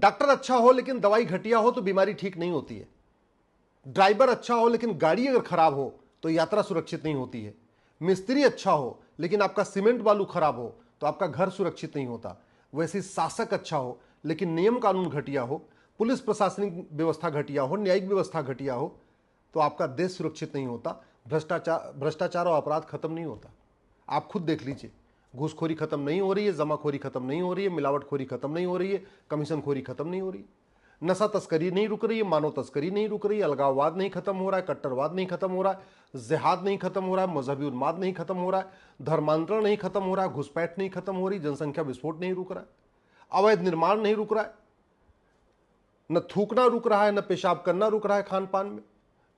Doctor अच्छा हो लेकिन दवाई घटिया हो तो बीमारी ठीक नहीं होती है। ड्राइवर अच्छा हो लेकिन गाड़ी अगर खराब हो तो यात्रा सुरक्षित नहीं होती है। मिस्त्री अच्छा हो लेकिन आपका सीमेंट बालू खराब हो तो आपका घर सुरक्षित नहीं होता। वैसे शासक अच्छा हो लेकिन नियम कानून घटिया हो, पुलिस प्रशासनिक व्यवस्था घटिया हो, न्यायिक व्यवस्था घटिया हो तो आपका देश सुरक्षित नहीं होता। भ्रष्टाचार और अपराध खत्म नहीं होता। आप खुद देख लीजिए, घूसखोरी खत्म नहीं हो रही है, जमाखोरी खत्म नहीं हो रही है, मिलावटखोरी खत्म नहीं हो रही है, कमीशनखोरी खत्म नहीं हो रही है, नशा तस्करी नहीं रुक रही है, मानव तस्करी नहीं रुक रही है, अलगाववाद नहीं खत्म हो रहा है, कट्टरवाद नहीं खत्म हो रहा है, जिहाद नहीं खत्म हो रहा है, मजहबी उन्माद नहीं खत्म हो रहा है, धर्मांतरण नहीं खत्म हो रहा है, घुसपैठ नहीं खत्म हो रही, जनसंख्या विस्फोट नहीं रुक रहा है, अवैध निर्माण नहीं रुक रहा है, न थूकना रुक रहा है, न पेशाब करना रुक रहा है खान पान में,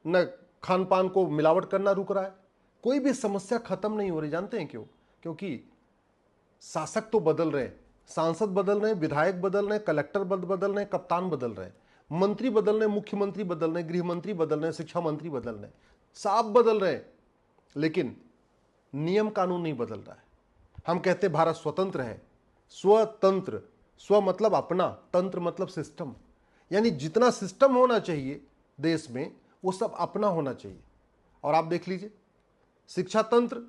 न खान पान को मिलावट करना रुक रहा है। कोई भी समस्या खत्म नहीं हो रही। जानते हैं क्यों? क्योंकि शासक तो बदल रहे हैं, सांसद बदल रहे हैं, विधायक बदल रहे हैं, कलेक्टर बदल रहे हैं, कप्तान बदल रहे हैं, मंत्री बदल रहे हैं, मुख्यमंत्री बदल रहे हैं, गृह मंत्री बदल रहे हैं, शिक्षा मंत्री बदल रहे हैं, सब बदल रहे हैं, लेकिन नियम कानून नहीं बदल रहा है। हम कहते हैं भारत स्वतंत्र है, स्वतंत्र, स्व मतलब अपना, तंत्र मतलब सिस्टम, यानी जितना सिस्टम होना चाहिए देश में वो सब अपना होना चाहिए। और आप देख लीजिए, शिक्षा तंत्र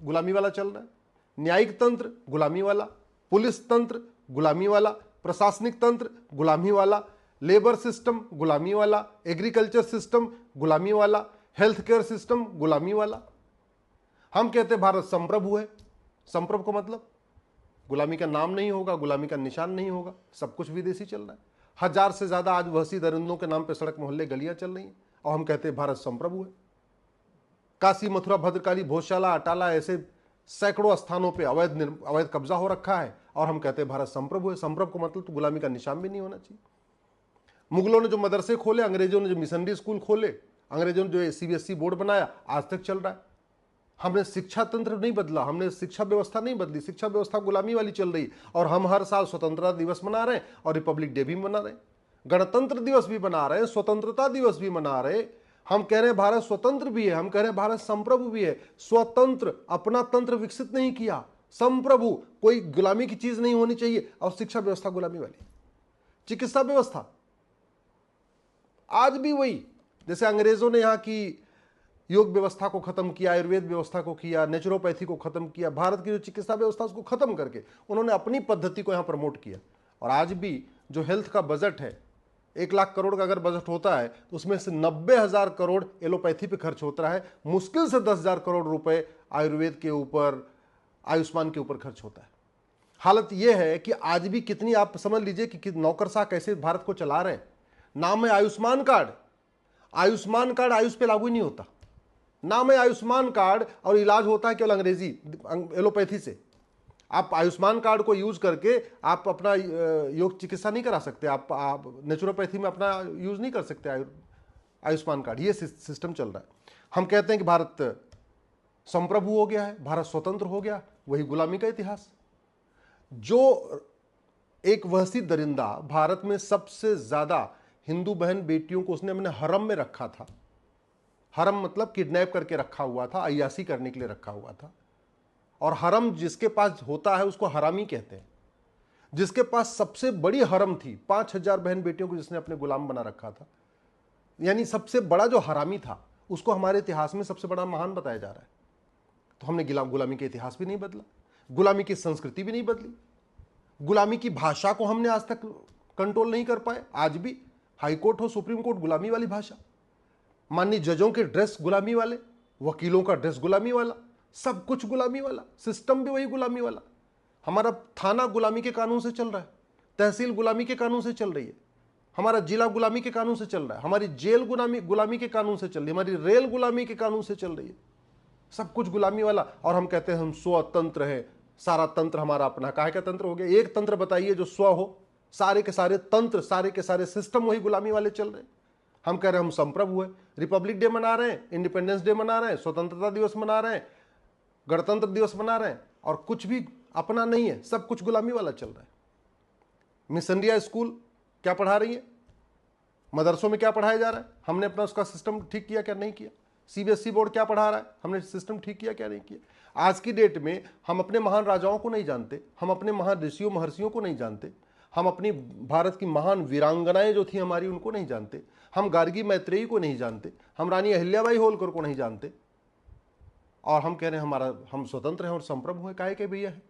गुलामी वाला चल रहा है, न्यायिक तंत्र गुलामी वाला, पुलिस तंत्र गुलामी वाला, प्रशासनिक तंत्र गुलामी वाला, लेबर सिस्टम गुलामी वाला, एग्रीकल्चर सिस्टम गुलामी वाला, हेल्थ केयर सिस्टम गुलामी वाला। हम कहते हैं भारत संप्रभु है। संप्रभु का मतलब गुलामी का नाम नहीं होगा, गुलामी का निशान नहीं होगा, सब कुछ विदेशी चल रहा है। 1000 से ज्यादा आज वहशी दरिंदों के नाम पे सड़क मोहल्ले गलियां चल रही हैं और हम कहते हैं भारत संप्रभु है। काशी, मथुरा, भद्रकाली, भोजशाला, अटाला, ऐसे सैकड़ों स्थानों पे अवैध कब्जा हो रखा है और हम कहते हैं भारत संप्रभु है। संप्रभु का मतलब तो गुलामी का निशान भी नहीं होना चाहिए। मुगलों ने जो मदरसे खोले, अंग्रेजों ने जो मिशनरी स्कूल खोले, अंग्रेजों ने जो सीबीएसई बोर्ड बनाया, आज तक चल रहा है। हमने शिक्षा तंत्र नहीं बदला, हमने शिक्षा व्यवस्था नहीं बदली, शिक्षा व्यवस्था गुलामी वाली चल रही। और हम हर साल स्वतंत्रता दिवस मना रहे हैं और रिपब्लिक डे भी मना रहे हैं, गणतंत्र दिवस भी मना रहे हैं, स्वतंत्रता दिवस भी मना रहे हैं। हम कह रहे हैं भारत स्वतंत्र भी है, हम कह रहे हैं भारत संप्रभु भी है। स्वतंत्र, अपना तंत्र विकसित नहीं किया, संप्रभु, कोई गुलामी की चीज नहीं होनी चाहिए। और शिक्षा व्यवस्था गुलामी वाली, चिकित्सा व्यवस्था आज भी वही, जैसे अंग्रेजों ने यहां की योग व्यवस्था को खत्म किया, आयुर्वेद व्यवस्था को किया, नेचुरोपैथी को खत्म किया, भारत की जो चिकित्सा व्यवस्था उसको खत्म करके उन्होंने अपनी पद्धति को यहां प्रमोट किया। और आज भी जो हेल्थ का बजट है, 1 लाख करोड़ का अगर बजट होता है तो उसमें से 90,000 करोड़ एलोपैथी पे खर्च होता है, मुश्किल से 10,000 करोड़ रुपए आयुर्वेद के ऊपर, आयुष्मान के ऊपर खर्च होता है। हालत यह है कि आज भी कितनी, आप समझ लीजिए कि नौकरशाह कैसे भारत को चला रहे हैं। नाम है आयुष्मान कार्ड, आयुष्मान कार्ड आयुष पे लागू ही नहीं होता। नाम है आयुष्मान कार्ड और इलाज होता है केवल अंग्रेजी एलोपैथी से। आप आयुष्मान कार्ड को यूज करके आप अपना योग चिकित्सा नहीं करा सकते, आप नेचुरोपैथी में अपना यूज नहीं कर सकते आयुष्मान कार्ड। ये सिस्टम चल रहा है। हम कहते हैं कि भारत संप्रभु हो गया है, भारत स्वतंत्र हो गया, वही गुलामी का इतिहास। जो एक वहशी दरिंदा भारत में सबसे ज्यादा हिंदू बहन बेटियों को उसने अपने हरम में रखा था, हरम मतलब किडनैप करके रखा हुआ था, अय्याशी करने के लिए रखा हुआ था। और हरम जिसके पास होता है उसको हरामी कहते हैं। जिसके पास सबसे बड़ी हरम थी, 5000 बहन बेटियों को जिसने अपने गुलाम बना रखा था, यानी सबसे बड़ा जो हरामी था, उसको हमारे इतिहास में सबसे बड़ा महान बताया जा रहा है। तो हमने गुलामी के इतिहास भी नहीं बदला, गुलामी की संस्कृति भी नहीं बदली, गुलामी की भाषा को हमने आज तक कंट्रोल नहीं कर पाए। आज भी हाईकोर्ट हो, सुप्रीम कोर्ट, गुलामी वाली भाषा, माननीय जजों के ड्रेस गुलामी वाले, वकीलों का ड्रेस गुलामी वाला, सब कुछ गुलामी वाला, सिस्टम भी वही गुलामी वाला। हमारा थाना गुलामी के कानून से चल रहा है, तहसील गुलामी के कानून से चल रही है, हमारा जिला गुलामी के कानून से चल रहा है, हमारी जेल गुलामी के कानून से चल रही है, हमारी रेल गुलामी के कानून से चल रही है, सब कुछ गुलामी वाला। और हम कहते हैं हम स्वतंत्र है, सारा तंत्र हमारा अपना। काहे का तंत्र हो गया? एक तंत्र बताइए जो स्व हो। सारे के सारे तंत्र, सारे के सारे सिस्टम वही गुलामी वाले चल रहे हैं। हम कह रहे हैं हम संप्रभु है, रिपब्लिक डे मना रहे हैं, इंडिपेंडेंस डे मना रहे हैं, स्वतंत्रता दिवस मना रहे हैं, गणतंत्र दिवस मना रहे हैं, और कुछ भी अपना नहीं है, सब कुछ गुलामी वाला चल रहा है। मिस इंडिया स्कूल क्या पढ़ा रही है, मदरसों में क्या पढ़ाया जा रहा है, हमने अपना उसका सिस्टम ठीक किया क्या? नहीं किया। सीबीएसई बोर्ड क्या पढ़ा रहा है, हमने सिस्टम ठीक किया क्या? नहीं किया। आज की डेट में हम अपने महान राजाओं को नहीं जानते, हम अपने महान ऋषियों महर्षियों को नहीं जानते, हम अपनी भारत की महान वीरांगनाएं जो थी हमारी, उनको नहीं जानते। हम गार्गी मैत्रेयी को नहीं जानते। हम रानी अहिल्याबाई होलकर को नहीं जानते। और हम कह रहे हैं हम स्वतंत्र हैं और संप्रभु हैं। काहे के भैया है?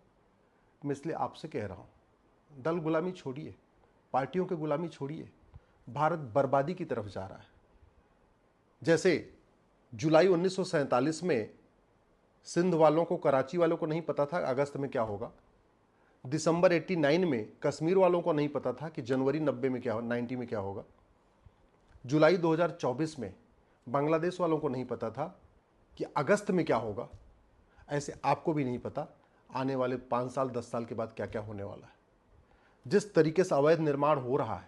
मैं इसलिए आपसे कह रहा हूं, दल गुलामी छोड़िए, पार्टियों की गुलामी छोड़िए। भारत बर्बादी की तरफ जा रहा है। जैसे जुलाई 1947 में सिंध वालों को, कराची वालों को नहीं पता था अगस्त में क्या होगा। दिसंबर 89 में कश्मीर वालों को नहीं पता था कि जनवरी 90 में क्या हो, 90 में क्या होगा। जुलाई 2024 में बांग्लादेश वालों को नहीं पता था कि अगस्त में क्या होगा। ऐसे आपको भी नहीं पता आने वाले 5 साल 10 साल के बाद क्या क्या होने वाला है। जिस तरीके से अवैध निर्माण हो रहा है,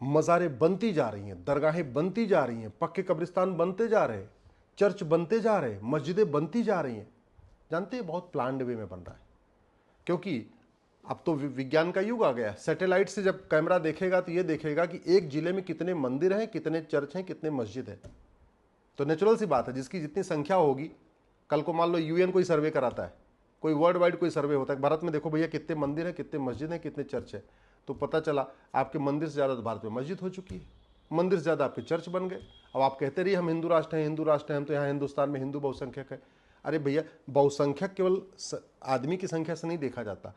मज़ारें बनती जा रही हैं, दरगाहें बनती जा रही हैं, पक्के कब्रिस्तान बनते जा रहे हैं, चर्च बनते जा रहे हैं, मस्जिदें बनती जा रही हैं। जानते हैं, बहुत प्लान्ड वे में बन रहा है। क्योंकि अब तो विज्ञान का युग आ गया है। सैटेलाइट से जब कैमरा देखेगा तो ये देखेगा कि एक जिले में कितने मंदिर हैं, कितने चर्च हैं, कितने मस्जिद हैं। तो नेचुरल सी बात है, जिसकी जितनी संख्या होगी, कल को मान लो यूएन कोई सर्वे कराता है, कोई वर्ल्ड वाइड कोई सर्वे होता है, भारत में देखो भैया कितने मंदिर हैं, कितने मस्जिद हैं, कितने चर्च हैं, तो पता चला आपके मंदिर से ज़्यादा तो भारत में मस्जिद हो चुकी है, मंदिर से ज़्यादा आपके चर्च बन गए। अब आप कहते रहिए हम हिंदू राष्ट्र हैं, हिंदू राष्ट्र हैं, हम तो यहाँ हिंदुस्तान में हिंदू बहुसंख्यक है। अरे भैया, बहुसंख्यक केवल आदमी की संख्या से नहीं देखा जाता।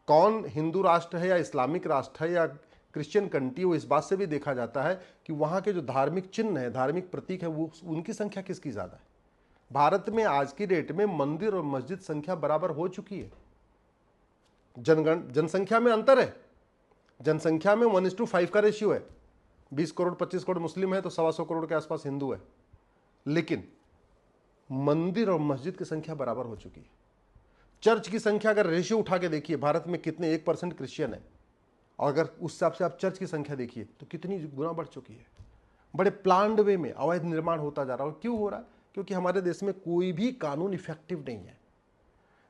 कौन हिंदू राष्ट्र है या इस्लामिक राष्ट्र है या क्रिश्चियन कंट्री, वो इस बात से भी देखा जाता है कि वहाँ के जो धार्मिक चिन्ह है, धार्मिक प्रतीक है, वो उनकी संख्या किसकी ज़्यादा है। भारत में आज की डेट में मंदिर और मस्जिद संख्या बराबर हो चुकी है। जनसंख्या में अंतर है। जनसंख्या में 1:5 का रेशियो है। 20 करोड़ 25 करोड़ मुस्लिम है तो 125 करोड़ के आसपास हिंदू है, लेकिन मंदिर और मस्जिद की संख्या बराबर हो चुकी है। चर्च की संख्या अगर रेशियो उठा के देखिए, भारत में कितने 1% क्रिश्चियन है, और अगर उस हिसाब से आप चर्च की संख्या देखिए तो कितनी गुना बढ़ चुकी है। बड़े प्लान्ड वे में अवैध निर्माण होता जा रहा है। क्यों हो रहा है? क्योंकि हमारे देश में कोई भी कानून इफेक्टिव नहीं है।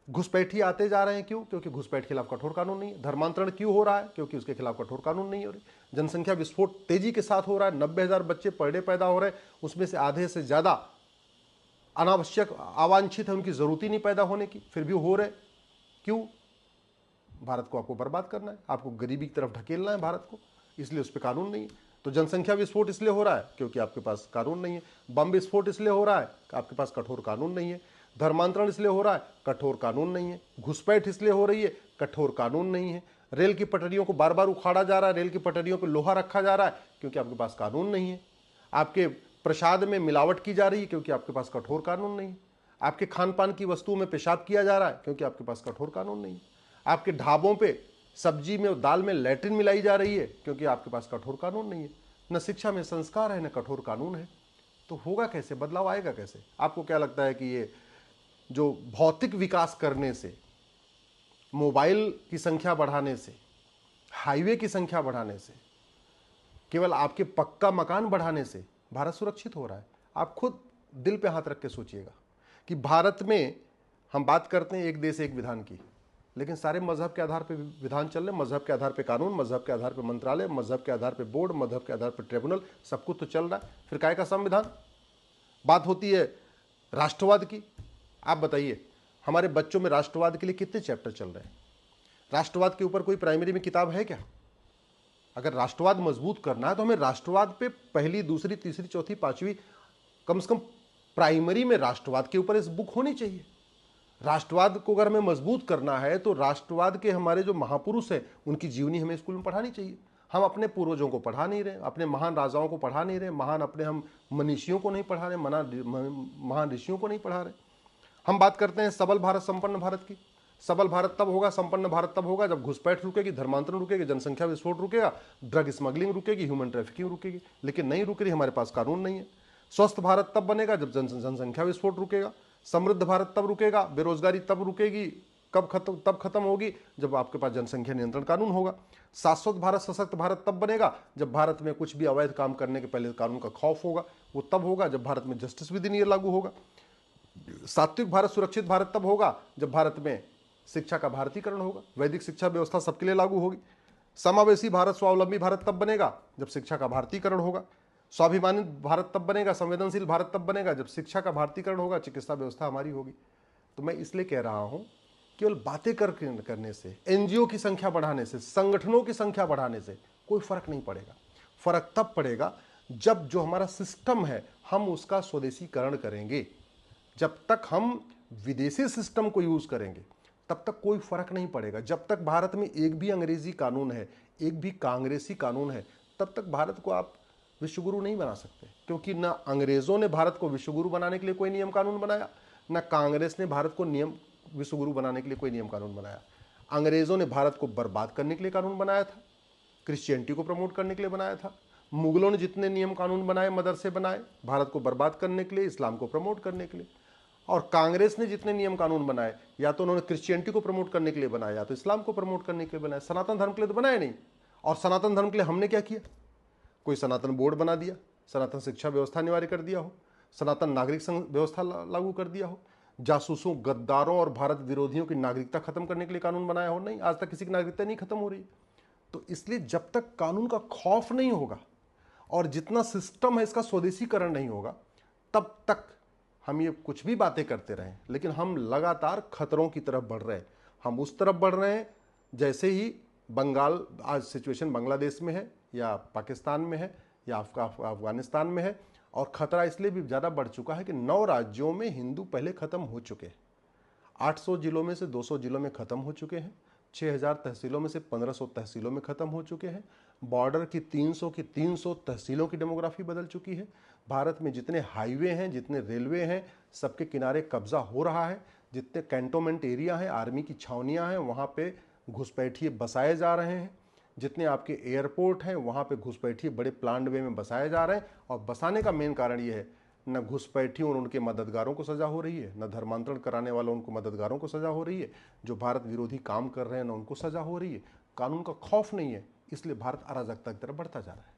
घुसपैठी आते जा रहे हैं। क्यों? क्योंकि घुसपैठ के खिलाफ कठोर कानून नहीं है। धर्मांतरण क्यों हो रहा है? क्योंकि उसके खिलाफ कठोर कानून नहीं हो रही। जनसंख्या विस्फोट तेजी के साथ हो रहा है। 90,000 बच्चे पर डे पैदा हो रहे हैं, उसमें से आधे से ज़्यादा अनावश्यक अवांछित है, उनकी ज़रूरत ही नहीं पैदा होने की, फिर भी हो रहे। क्यों? भारत को आपको बर्बाद करना है, आपको गरीबी की तरफ ढकेलना है भारत को, इसलिए उस पर कानून नहीं है। तो जनसंख्या विस्फोट इसलिए हो रहा है क्योंकि आपके पास कानून नहीं है। बम विस्फोट इसलिए हो रहा है कि आपके पास कठोर कानून नहीं है। धर्मांतरण इसलिए हो रहा है, कठोर कानून नहीं है। घुसपैठ इसलिए हो रही है, कठोर कानून नहीं है। रेल की पटरियों को बार बार उखाड़ा जा रहा है, रेल की पटरियों पर लोहा रखा जा रहा है क्योंकि आपके पास कानून नहीं है। आपके प्रसाद में मिलावट की जा रही है क्योंकि आपके पास कठोर कानून नहीं है। आपके खान पान की वस्तुओं में पेशाब किया जा रहा है क्योंकि आपके पास कठोर कानून नहीं है। आपके ढाबों पे सब्जी में और दाल में लैट्रिन मिलाई जा रही है क्योंकि आपके पास कठोर कानून नहीं है। न शिक्षा में संस्कार है, न कठोर कानून है। तो होगा कैसे? बदलाव आएगा कैसे? आपको क्या लगता है कि ये जो भौतिक विकास करने से, मोबाइल की संख्या बढ़ाने से, हाईवे की संख्या बढ़ाने से, केवल आपके पक्का मकान बढ़ाने से भारत सुरक्षित हो रहा है? आप खुद दिल पे हाथ रख के सोचिएगा कि भारत में हम बात करते हैं एक देश एक विधान की, लेकिन सारे मजहब के आधार पर विधान चल रहे, मजहब के आधार पर कानून, मजहब के आधार पर मंत्रालय, मजहब के आधार पर बोर्ड, मजहब के आधार पर ट्रिब्यूनल, सब कुछ तो चल रहा है। फिर काय का संविधान? बात होती है राष्ट्रवाद की। आप बताइए, हमारे बच्चों में राष्ट्रवाद के लिए कितने चैप्टर चल रहे हैं? राष्ट्रवाद के ऊपर कोई प्राइमरी में किताब है क्या? अगर राष्ट्रवाद मजबूत करना है तो हमें राष्ट्रवाद पे पहली, दूसरी, तीसरी, चौथी, पांचवी, कम से कम प्राइमरी में राष्ट्रवाद के ऊपर इस बुक होनी चाहिए। राष्ट्रवाद को अगर हमें मजबूत करना है तो राष्ट्रवाद के हमारे जो महापुरुष हैं उनकी जीवनी हमें स्कूल में पढ़ानी चाहिए। हम अपने पूर्वजों को पढ़ा नहीं रहे, अपने महान राजाओं को पढ़ा नहीं रहे, महान अपने हम मनीषियों को नहीं पढ़ा रहे, महान ऋषियों को नहीं पढ़ा रहे। हम बात करते हैं सबल भारत, संपन्न भारत की। सबल भारत तब होगा, संपन्न भारत तब होगा जब घुसपैठ रुकेगी, धर्मांतरण रुकेगी, जनसंख्या विस्फोट रुकेगा, ड्रग स्मगलिंग रुकेगी, ह्यूमन ट्रैफिकिंग रुकेगी। लेकिन नहीं रुक रही, हमारे पास कानून नहीं है। स्वस्थ भारत तब बनेगा जब जनसंख्या विस्फोट रुकेगा। समृद्ध भारत तब रुकेगा, बेरोजगारी तब रुकेगी, तब खत्म होगी जब आपके पास जनसंख्या नियंत्रण कानून होगा। शाश्वत भारत, सशक्त भारत तब बनेगा जब भारत में कुछ भी अवैध काम करने के पहले कानून का खौफ होगा। वो तब होगा जब भारत में जस्टिस विद इन ईयर लागू होगा। सात्विक भारत, सुरक्षित भारत तब होगा जब भारत में शिक्षा का भारतीकरण होगा, वैदिक शिक्षा व्यवस्था सबके लिए लागू होगी। समावेशी भारत, स्वावलंबी भारत तब बनेगा जब शिक्षा का भारतीकरण होगा। स्वाभिमानी भारत तब बनेगा, संवेदनशील भारत तब बनेगा जब शिक्षा का भारतीकरण होगा, चिकित्सा व्यवस्था हमारी होगी। तो मैं इसलिए कह रहा हूं केवल बातें करने से, एनजीओ की संख्या बढ़ाने से, संगठनों की संख्या बढ़ाने से कोई फर्क नहीं पड़ेगा। फर्क तब पड़ेगा जब जो हमारा सिस्टम है हम उसका स्वदेशीकरण करेंगे। जब तक हम विदेशी सिस्टम को यूज करेंगे तब तक कोई फर्क नहीं पड़ेगा। जब तक भारत में एक भी अंग्रेजी कानून है, एक भी कांग्रेसी कानून है, तब तक भारत को आप विश्वगुरु नहीं बना सकते। क्योंकि ना अंग्रेजों ने भारत को विश्वगुरु बनाने के लिए कोई नियम कानून बनाया, ना कांग्रेस ने भारत को विश्वगुरु बनाने के लिए कोई नियम कानून बनाया। अंग्रेजों ने भारत को बर्बाद करने के लिए कानून बनाया था, क्रिश्चियनिटी को प्रमोट करने के लिए बनाया था। मुगलों ने जितने नियम कानून बनाए, मदरसे बनाए, भारत को बर्बाद करने के लिए, इस्लाम को प्रमोट करने के लिए। और कांग्रेस ने जितने नियम कानून बनाए, या तो उन्होंने क्रिश्चियनिटी को प्रमोट करने के लिए बनाया, या तो इस्लाम को प्रमोट करने के लिए बनाया। सनातन धर्म के लिए तो बनाया नहीं। और सनातन धर्म के लिए हमने क्या किया? कोई सनातन बोर्ड बना दिया, सनातन शिक्षा व्यवस्था अनिवार्य कर दिया हो, सनातन नागरिक व्यवस्था लागू कर दिया हो, जासूसों, गद्दारों और भारत विरोधियों की नागरिकता खत्म करने के लिए कानून बनाया हो? नहीं, आज तक किसी की नागरिकता नहीं खत्म हो रही। तो इसलिए जब तक कानून का खौफ नहीं होगा और जितना सिस्टम है इसका स्वदेशीकरण नहीं होगा, तब तक हम ये कुछ भी बातें करते रहें, लेकिन हम लगातार खतरों की तरफ बढ़ रहे हैं। हम उस तरफ बढ़ रहे हैं जैसे ही बंगाल, आज सिचुएशन बांग्लादेश में है या पाकिस्तान में है या अफगानिस्तान में है। और खतरा इसलिए भी ज़्यादा बढ़ चुका है कि 9 राज्यों में हिंदू पहले ख़त्म हो चुके हैं। 800 जिलों में से 200 जिलों में ख़त्म हो चुके हैं। 6000 तहसीलों में से 1500 तहसीलों में ख़त्म हो चुके हैं। बॉर्डर की 300 तहसीलों की डेमोग्राफी बदल चुकी है। भारत में जितने हाईवे हैं, जितने रेलवे हैं, सबके किनारे कब्जा हो रहा है। जितने कैंटोनमेंट एरिया हैं, आर्मी की छावनियां हैं, वहाँ पे घुसपैठिए बसाए जा रहे हैं। जितने आपके एयरपोर्ट हैं, वहाँ पे घुसपैठिए बड़े प्लान्ड वे में बसाए जा रहे हैं। और बसाने का मेन कारण ये है, न घुसपैठियों और उनके मददगारों को सजा हो रही है, न धर्मांतरण कराने वालों उनको मददगारों को सजा हो रही है, जो भारत विरोधी काम कर रहे हैं न उनको सजा हो रही है। कानून का खौफ नहीं है, इसलिए भारत अराजकता की तरफ बढ़ता जा रहा है।